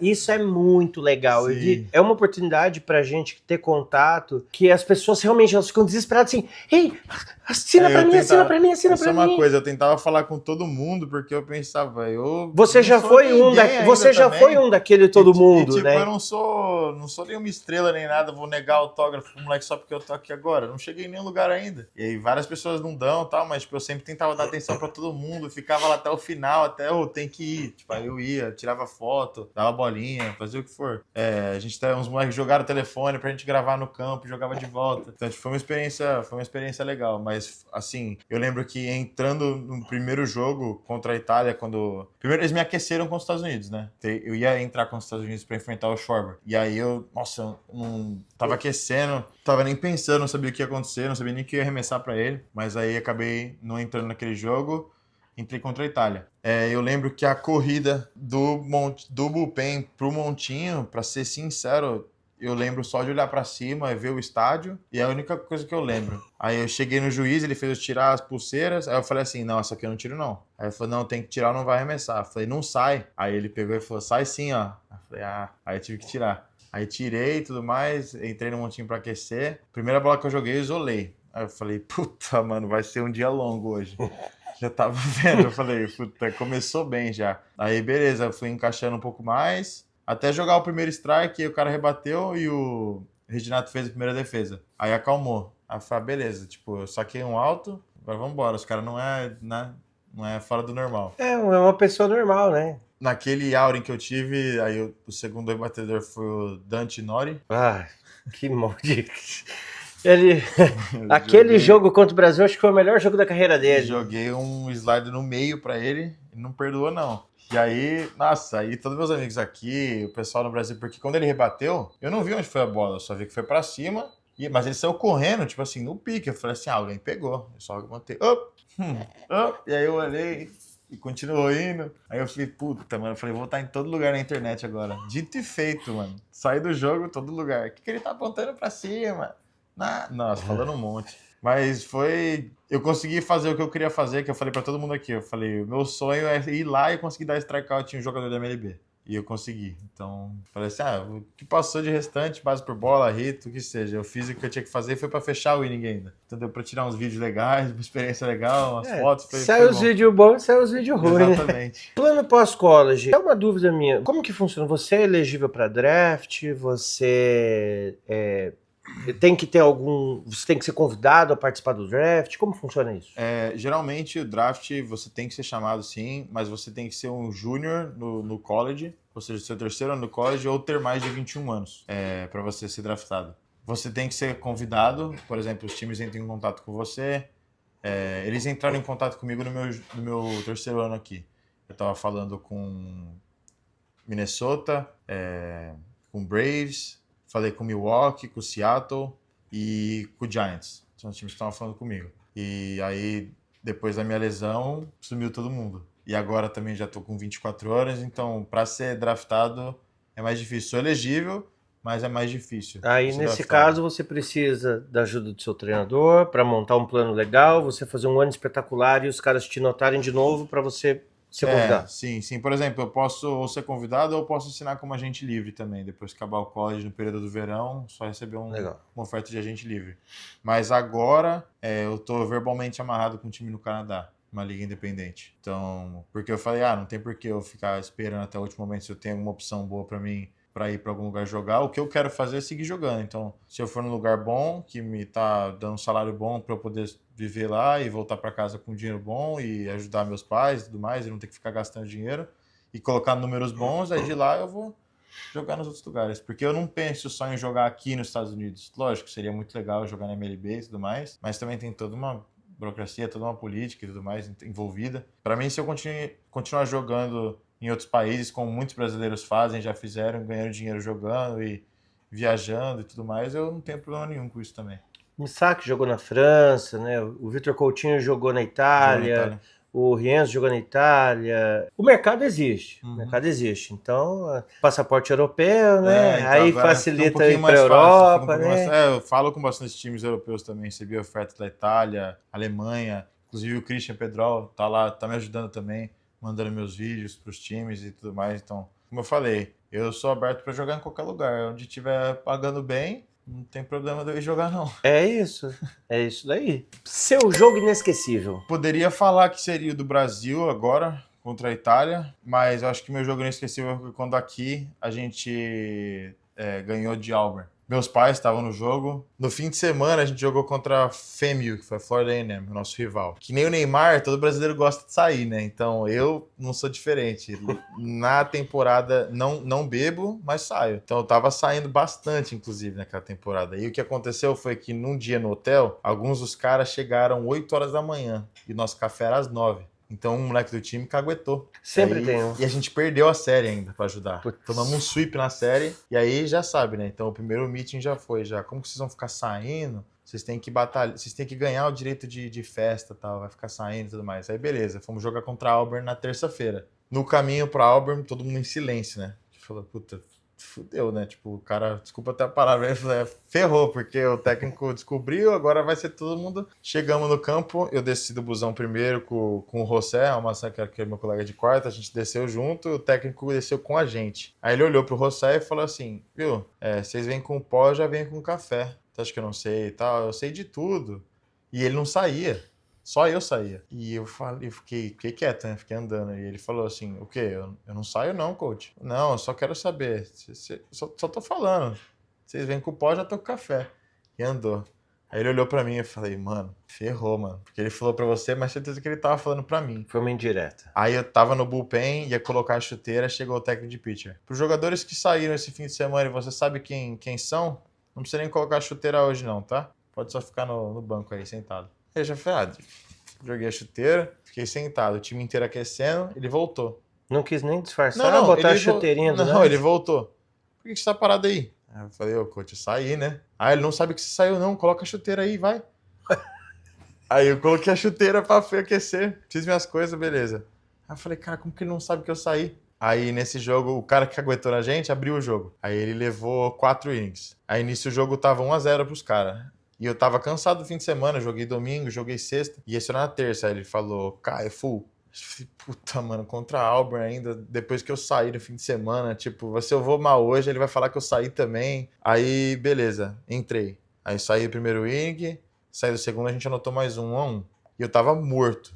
A: isso é muito legal. Eu vi,
B: Sim.
A: é uma oportunidade pra gente ter contato, que as pessoas realmente elas ficam desesperadas assim, ei, assina pra mim, assina pra mim, assina pra
B: Isso é uma
A: mim.
B: coisa, eu tentava falar com todo mundo, porque eu pensava,
A: Você
B: não
A: já
B: sou
A: foi
B: ninguém
A: você
B: ainda
A: já
B: também.
A: foi um daquele todo mundo,
B: tipo,
A: né?
B: eu não sou nenhuma estrela nem nada, vou negar autógrafo pro moleque só porque eu tô aqui agora. Eu não cheguei em nenhum lugar ainda. E aí várias pessoas não dão e tal, mas tipo, eu sempre tentava dar atenção pra todo mundo, ficava lá até o final, até eu tenho que ir. Tipo, aí eu ia, tirava foto, dava bolinha, fazia o que for. A gente tem uns moleques jogaram o telefone pra gente gravar no campo, jogava de volta. Então, tipo, foi uma experiência legal, mas assim, eu lembro que entrando no primeiro jogo contra a Itália, primeiro eles me aqueceram com os Estados Unidos, né? Eu ia entrar com os Estados Unidos pra enfrentar o Schwarber. E aí eu não tava aquecendo, tava nem pensando, não sabia o que ia acontecer, não sabia nem o que ia arremessar pra ele. Mas aí acabei não entrando naquele jogo, entrei contra a Itália. Eu lembro que a corrida do bullpen pro montinho, pra ser sincero, eu lembro só de olhar pra cima e ver o estádio, e é a única coisa que eu lembro. Aí eu cheguei no juiz, ele fez eu tirar as pulseiras, aí eu falei assim, não, essa aqui eu não tiro não. Aí ele falou, não, tem que tirar ou não vai arremessar. Eu falei, não sai. Aí ele pegou e falou, sai sim, ó. Eu falei, aí eu tive que tirar. Aí tirei e tudo mais, entrei no montinho pra aquecer. Primeira bola que eu joguei, eu isolei. Aí eu falei, puta, mano, vai ser um dia longo hoje. Já tava vendo, eu falei, puta, começou bem já. Aí beleza, eu fui encaixando um pouco mais, até jogar o primeiro strike, o cara rebateu e o Reginato fez a primeira defesa. Aí acalmou. Aí eu falei, beleza, tipo, eu saquei um alto, agora vamos embora, os caras não é fora do normal.
A: É uma pessoa normal, né?
B: Naquele outing que eu tive, aí o segundo rebatedor foi o Dante Nori.
A: Ah, que molde. Aquele jogo contra o Brasil, acho que foi o melhor jogo da carreira dele.
B: Joguei um slide no meio pra ele e não perdoou, não. E aí, nossa, aí todos meus amigos aqui, o pessoal no Brasil, porque quando ele rebateu, eu não vi onde foi a bola, eu só vi que foi pra cima, mas ele saiu correndo, tipo assim, no pique. Eu falei assim, alguém pegou. Eu só botei, e aí eu olhei e continuou indo. Aí eu falei, puta, mano, eu falei, vou estar em todo lugar na internet agora. Dito e feito, mano. Saí do jogo, todo lugar. O que ele tá apontando pra cima? Nossa, falando um monte. Mas eu consegui fazer o que eu queria fazer, que eu falei pra todo mundo aqui. Eu falei, o meu sonho é ir lá e conseguir dar strikeout em um jogador da MLB. E eu consegui. Então, falei assim, o que passou de restante, base por bola, hit, o que seja. Eu fiz o que eu tinha que fazer e foi pra fechar o inning ainda. Então deu pra tirar uns vídeos legais, uma experiência legal, umas fotos.
A: Saiu os vídeos bons e saiu os vídeos ruins.
B: Exatamente.
A: Plano pós-college. É uma dúvida minha. Como que funciona? Você é elegível pra draft? Você tem que ter você tem que ser convidado a participar do draft? Como funciona isso?
B: Geralmente o draft você tem que ser chamado sim, mas você tem que ser um júnior no college, ou seja, seu terceiro ano no college, ou ter mais de 21 anos para você ser draftado. Você tem que ser convidado, por exemplo, os times entram em contato com você. Eles entraram em contato comigo no meu terceiro ano aqui. Eu estava falando com Minnesota, com Braves, falei com Milwaukee, com Seattle e com Giants. São os times que estavam falando comigo. E aí, depois da minha lesão, sumiu todo mundo. E agora também já tô com 24 anos, então para ser draftado é mais difícil. Sou elegível, mas é mais difícil.
A: Aí, nesse caso, você precisa da ajuda do seu treinador para montar um plano legal, você fazer um ano espetacular e os caras te notarem de novo para você ser convidado.
B: Sim. Por exemplo, eu posso ou ser convidado ou eu posso assinar como agente livre também. Depois que acabar o college no período do verão, só receber uma oferta de agente livre. Mas agora eu tô verbalmente amarrado com um time no Canadá, uma liga independente. Então, porque eu falei, não tem por que eu ficar esperando até o último momento se eu tenho alguma opção boa para mim para ir para algum lugar jogar. O que eu quero fazer é seguir jogando. Então, se eu for num lugar bom, que me tá dando um salário bom para eu poder viver lá e voltar para casa com dinheiro bom e ajudar meus pais e tudo mais, e não ter que ficar gastando dinheiro e colocar números bons, aí de lá eu vou jogar nos outros lugares. Porque eu não penso só em jogar aqui nos Estados Unidos. Lógico, seria muito legal jogar na MLB e tudo mais, mas também tem toda uma burocracia, toda uma política e tudo mais envolvida. Para mim, se eu continuar jogando em outros países, como muitos brasileiros fazem, já fizeram, ganhando dinheiro jogando e viajando e tudo mais, eu não tenho problema nenhum com isso também.
C: O Misaki jogou na França, né? O Vitor Coutinho jogou na Itália. O Rienzo jogou na Itália. O mercado existe. O mercado existe. Então, passaporte europeu, né?
B: Então,
C: aí facilita ir para a
B: Europa,
C: né?
B: Eu falo com bastante times europeus também. Recebi oferta da Itália, Alemanha. Inclusive o Christian Pedrol tá lá, tá me ajudando também, mandando meus vídeos para os times e tudo mais. Então, como eu falei, eu sou aberto para jogar em qualquer lugar. Onde estiver pagando bem, não tem problema de eu ir jogar, não.
C: É isso daí. Seu jogo inesquecível.
B: Poderia falar que seria o do Brasil agora, contra a Itália, mas eu acho que meu jogo inesquecível foi quando aqui a gente ganhou de Auburn. Meus pais estavam no jogo. No fim de semana a gente jogou contra a FAMU, que foi a Florida A&M, o nosso rival. Que nem o Neymar, todo brasileiro gosta de sair, né? Então eu não sou diferente. Na temporada não bebo, mas saio. Então eu tava saindo bastante, inclusive, naquela temporada. E o que aconteceu foi que num dia no hotel, alguns dos caras chegaram 8 horas da manhã e o nosso café era às 9. Então um moleque do time caguetou.
C: Sempre tem um.
B: E a gente perdeu a série ainda pra ajudar.
C: Putz.
B: Tomamos um sweep na série e aí já sabe, né? Então o primeiro meeting já foi. Como que vocês vão ficar saindo? Vocês têm que batalhar, vocês têm que ganhar o direito de festa e tal, vai ficar saindo e tudo mais. Aí beleza, fomos jogar contra a Auburn na terça-feira. No caminho pra Auburn, todo mundo em silêncio, né? A gente falou, puta, fudeu, né? Tipo, o cara, desculpa até a palavra, ele falou, ferrou, porque o técnico descobriu, agora vai ser todo mundo. Chegamos no campo, eu desci do busão primeiro com o José, que é meu colega de quarto, a gente desceu junto, o técnico desceu com a gente. Aí ele olhou pro José e falou assim, viu, vocês vêm com pó, eu já venho com café. Você acha que eu não sei e tal? Eu sei de tudo. E ele não saía. Só eu saía. E eu fiquei quieto, né? Fiquei andando. E ele falou assim, o quê? Eu não saio não, coach. Não, eu só quero saber. Só tô falando. Vocês vêm com o pó, já tô com café. E andou. Aí ele olhou pra mim e eu falei, mano, ferrou, mano. Porque ele falou pra você, mas certeza que ele tava falando pra mim.
C: Foi uma indireta.
B: Aí eu tava no bullpen, ia colocar a chuteira, chegou o técnico de pitcher. Pros jogadores que saíram esse fim de semana e você sabe quem são, não precisa nem colocar a chuteira hoje não, tá? Pode só ficar no banco aí, sentado. Aí eu já falei, joguei a chuteira, fiquei sentado, o time inteiro aquecendo, ele voltou.
C: Não quis nem disfarçar, botar a chuteirinha do
B: Não, ele voltou. Por que você tá parado aí? Aí eu falei, coach, eu saí, né? Ah, ele não sabe que você saiu não, coloca a chuteira aí, vai. Aí eu coloquei a chuteira pra aquecer, fiz minhas coisas, beleza. Aí eu falei, cara, como que ele não sabe que eu saí? Aí nesse jogo, o cara que aguentou na gente abriu o jogo. Aí ele levou 4 innings. Aí nisso o jogo tava 1-0 pros caras. E eu tava cansado do fim de semana, joguei domingo, joguei sexta. E esse era na terça. Aí ele falou, Caio, full. Eu falei, puta, mano, contra a Auburn ainda, depois que eu saí no fim de semana, tipo, se eu vou mal hoje, ele vai falar que eu saí também. Aí, beleza, entrei. Aí saí do primeiro inning, saí do segundo, a gente anotou mais 1-1. E eu tava morto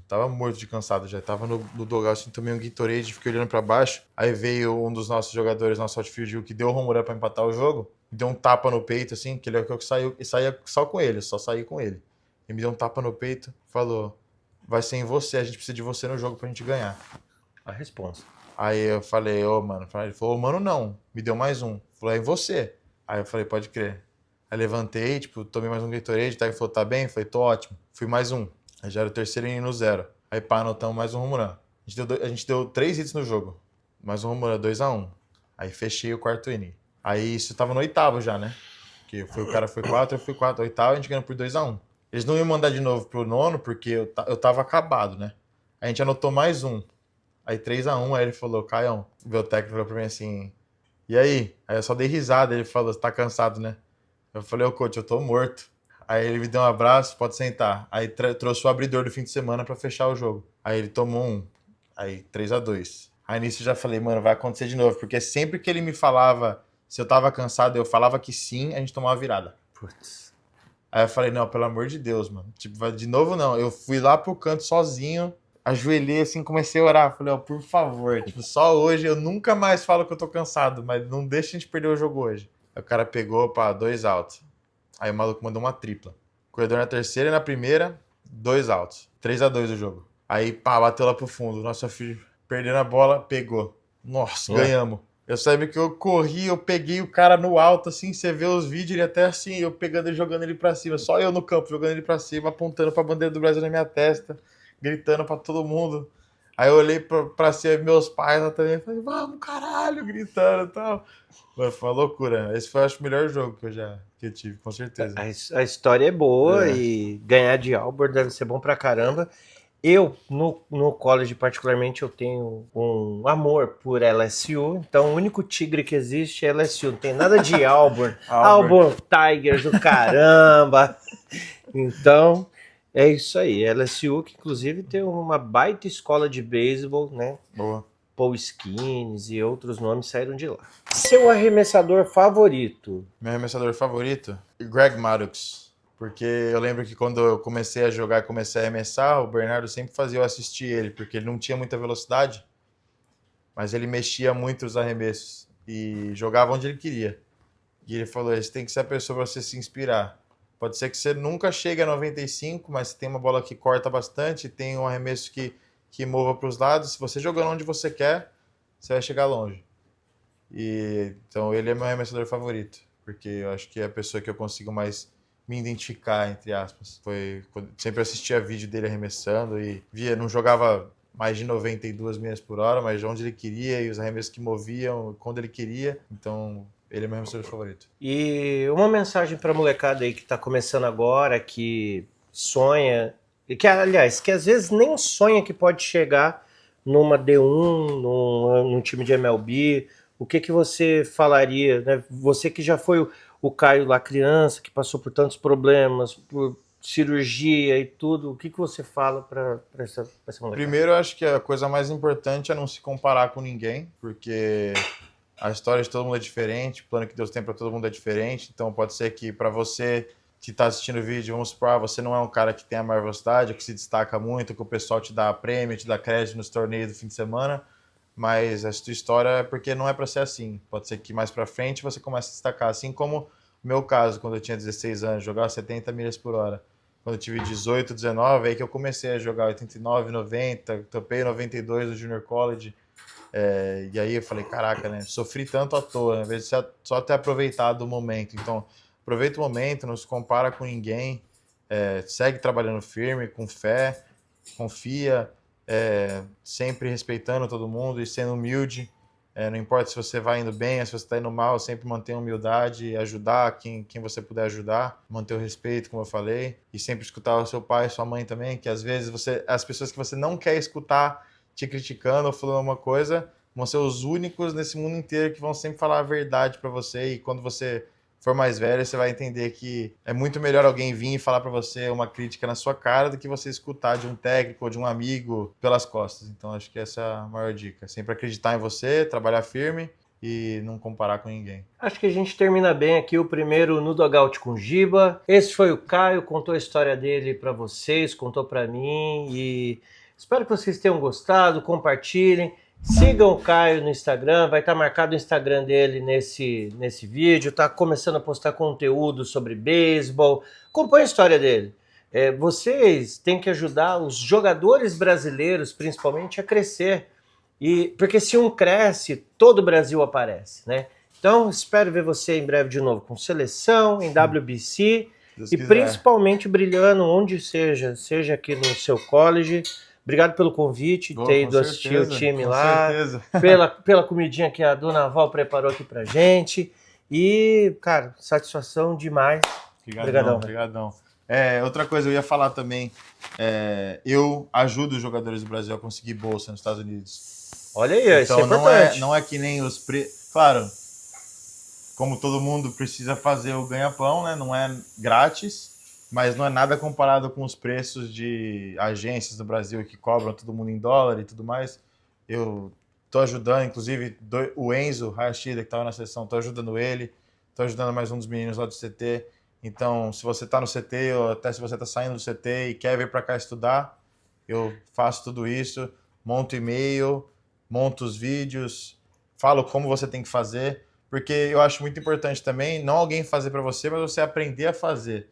B: de cansado já. Tava no dugout, assim, tomei um Gatorade, fiquei olhando pra baixo. Aí veio um dos nossos jogadores, nosso outfield, que deu o home run pra empatar o jogo. Me deu um tapa no peito, assim, que ele é o que saía só com ele, só saí com ele. Ele me deu um tapa no peito, falou, vai ser em você, a gente precisa de você no jogo pra gente ganhar.
C: A resposta.
B: Aí eu falei, mano. Ele falou, mano, não. Me deu mais um. Falou, é em você. Aí eu falei, pode crer. Aí levantei, tipo, tomei mais um Gatorade, o técnico falou, tá bem? Eu falei, tô ótimo. Fui mais um. Aí já era o terceiro inning no 0. Aí pá, anotamos mais um home run. A gente deu 3 hits no jogo. Mais um home run, 2-1. Aí fechei o quarto inning. Aí isso tava no 8º já, né? Porque o cara foi 4, eu fui 4. 8º, a gente ganhou por 2-1. Eles não iam mandar de novo pro 9º, porque eu tava acabado, né? A gente anotou mais um. Aí 3-1, aí ele falou, Caião, o meu técnico falou pra mim assim, e aí? Aí eu só dei risada, ele falou, você tá cansado, né? Eu falei, coach, eu tô morto. Aí ele me deu um abraço, pode sentar. Aí trouxe o abridor do fim de semana pra fechar o jogo. Aí ele tomou um. Aí 3-2. Aí nisso eu já falei, mano, vai acontecer de novo. Porque sempre que ele me falava se eu tava cansado, eu falava que sim, a gente tomava virada.
C: Putz.
B: Aí eu falei, não, pelo amor de Deus, mano. Tipo, de novo não. Eu fui lá pro canto sozinho, ajoelhei assim, comecei a orar. Falei, por favor, tipo, só hoje eu nunca mais falo que eu tô cansado, mas não deixa a gente perder o jogo hoje. Aí o cara pegou, 2 outs. Aí o maluco mandou uma tripla. Corredor na terceira e na primeira, 2 outs. 3-2 o jogo. Aí, bateu lá pro fundo. Nosso filho perdendo a bola, pegou. Nossa, ganhamos. Eu sabia que eu corri, eu peguei o cara no alto, assim, você vê os vídeos, ele até assim, eu pegando e jogando ele pra cima, só eu no campo, jogando ele pra cima, apontando pra bandeira do Brasil na minha testa, gritando pra todo mundo. Aí eu olhei pra cima, meus pais lá também, falei, vamos, caralho, gritando e tal. Mano, foi uma loucura. Esse foi, acho, o melhor jogo que eu tive, com certeza.
C: A história é boa
B: É.
C: e ganhar de Albor deve ser bom pra caramba. Eu, no college particularmente, eu tenho um amor por LSU, então o único tigre que existe é LSU, não tem nada de Auburn. Auburn Tigers, o caramba! Então, é isso aí. LSU, que inclusive tem uma baita escola de beisebol, né?
B: Boa.
C: Paul Skeens e outros nomes saíram de lá. Seu arremessador favorito?
B: Meu arremessador favorito? Greg Maddux. Porque eu lembro que quando eu comecei a jogar, comecei a arremessar, o Bernardo sempre fazia eu assistir ele, porque ele não tinha muita velocidade, mas ele mexia muito os arremessos e jogava onde ele queria. E ele falou, esse tem que ser a pessoa para você se inspirar. Pode ser que você nunca chegue a 95, mas tem uma bola que corta bastante, tem um arremesso que mova para os lados. Se você jogando onde você quer, você vai chegar longe. E então ele é meu arremessador favorito, porque eu acho que é a pessoa que eu consigo mais me identificar, entre aspas. Sempre assistia vídeo dele arremessando e via, não jogava mais de 92 milhas por hora, mas onde ele queria e os arremessos que moviam quando ele queria. Então, ele é meu arremessador favorito.
C: E uma mensagem para a molecada aí que está começando agora, que sonha, e que, aliás, que às vezes nem sonha que pode chegar numa D1, num time de MLB. O que você falaria, né? Você que já foi o Caio lá criança, que passou por tantos problemas, por cirurgia e tudo, o que você fala para essa molecada?
B: Primeiro, eu acho que a coisa mais importante é não se comparar com ninguém, porque a história de todo mundo é diferente, o plano que Deus tem para todo mundo é diferente, então pode ser que para você que está assistindo o vídeo, vamos supor, você não é um cara que tem a maior velocidade, que se destaca muito, que o pessoal te dá prêmio, te dá crédito nos torneios do fim de semana, mas a sua história é porque não é para ser assim. Pode ser que mais para frente você comece a destacar, assim como o meu caso, quando eu tinha 16 anos, jogava 70 milhas por hora. Quando eu tive 18, 19, aí que eu comecei a jogar 89, 90, topei 92 no Junior College. E aí eu falei, caraca, né? Sofri tanto à toa, ao invés de só ter aproveitado o momento. Então, aproveita o momento, não se compara com ninguém, segue trabalhando firme, com fé, confia, sempre respeitando todo mundo e sendo humilde. Não importa se você vai indo bem, se você está indo mal, sempre mantenha humildade, ajudar quem você puder ajudar, manter o respeito, como eu falei, e sempre escutar o seu pai e sua mãe também, que às vezes as pessoas que você não quer escutar te criticando ou falando uma coisa, vão ser os únicos nesse mundo inteiro que vão sempre falar a verdade para você, e quando você for mais velho, você vai entender que é muito melhor alguém vir e falar para você uma crítica na sua cara do que você escutar de um técnico ou de um amigo pelas costas. Então, acho que essa é a maior dica. Sempre acreditar em você, trabalhar firme e não comparar com ninguém.
C: Acho que a gente termina bem aqui o primeiro No Dugout com Giba. Esse foi o Caio, contou a história dele para vocês, contou para mim e espero que vocês tenham gostado, compartilhem. Sigam o Caio no Instagram, vai estar marcado o Instagram dele nesse vídeo, tá começando a postar conteúdo sobre beisebol, acompanhe a história dele. Vocês têm que ajudar os jogadores brasileiros, principalmente, a crescer, porque se um cresce, todo o Brasil aparece, né? Então, espero ver você em breve de novo com seleção, em WBC,
B: Deus
C: e
B: quiser.
C: principalmente brilhando onde seja aqui no seu college. Obrigado pelo convite, ter ido assistir o time lá, pela comidinha que a Dona Val preparou aqui pra gente. E, cara, satisfação demais.
B: Obrigadão. Outra coisa, eu ia falar também, eu ajudo os jogadores do Brasil a conseguir bolsa nos Estados Unidos.
C: Olha aí,
B: então,
C: isso é importante.
B: não é que nem os... Claro, como todo mundo precisa fazer o ganha-pão, né? Não é grátis, mas não é nada comparado com os preços de agências do Brasil que cobram todo mundo em dólar e tudo mais. Eu tô ajudando, inclusive, o Enzo Hayashida, que estava na seleção, tô ajudando ele, tô ajudando mais um dos meninos lá do CT. Então, se você tá no CT, ou até se você tá saindo do CT e quer vir para cá estudar, eu faço tudo isso, monto e-mail, monto os vídeos, falo como você tem que fazer, porque eu acho muito importante também, não alguém fazer para você, mas você aprender a fazer.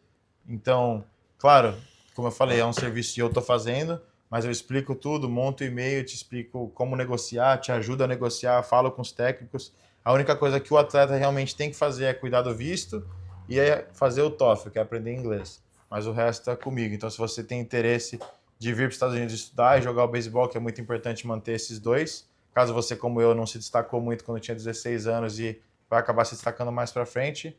B: Então, claro, como eu falei, é um serviço que eu estou fazendo, mas eu explico tudo, monto e-mail, te explico como negociar, te ajudo a negociar, falo com os técnicos. A única coisa que o atleta realmente tem que fazer é cuidar do visto e é fazer o TOEFL, que é aprender inglês. Mas o resto é comigo. Então, se você tem interesse de vir para os Estados Unidos estudar e jogar o beisebol, que é muito importante manter esses dois. Caso você, como eu, não se destacou muito quando tinha 16 anos e vai acabar se destacando mais para frente,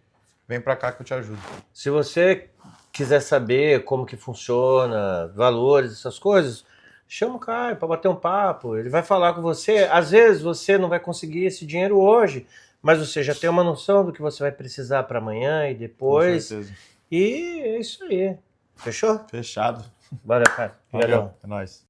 B: vem para cá que eu te ajudo.
C: Se você quiser saber como que funciona, valores, essas coisas, chama o Caio para bater um papo. Ele vai falar com você. Às vezes você não vai conseguir esse dinheiro hoje, mas você já tem uma noção do que você vai precisar para amanhã e depois.
B: Com certeza.
C: E é isso aí. Fechou?
B: Fechado.
C: Valeu, cara.
B: Valeu.
C: Obrigadão.
B: É nóis.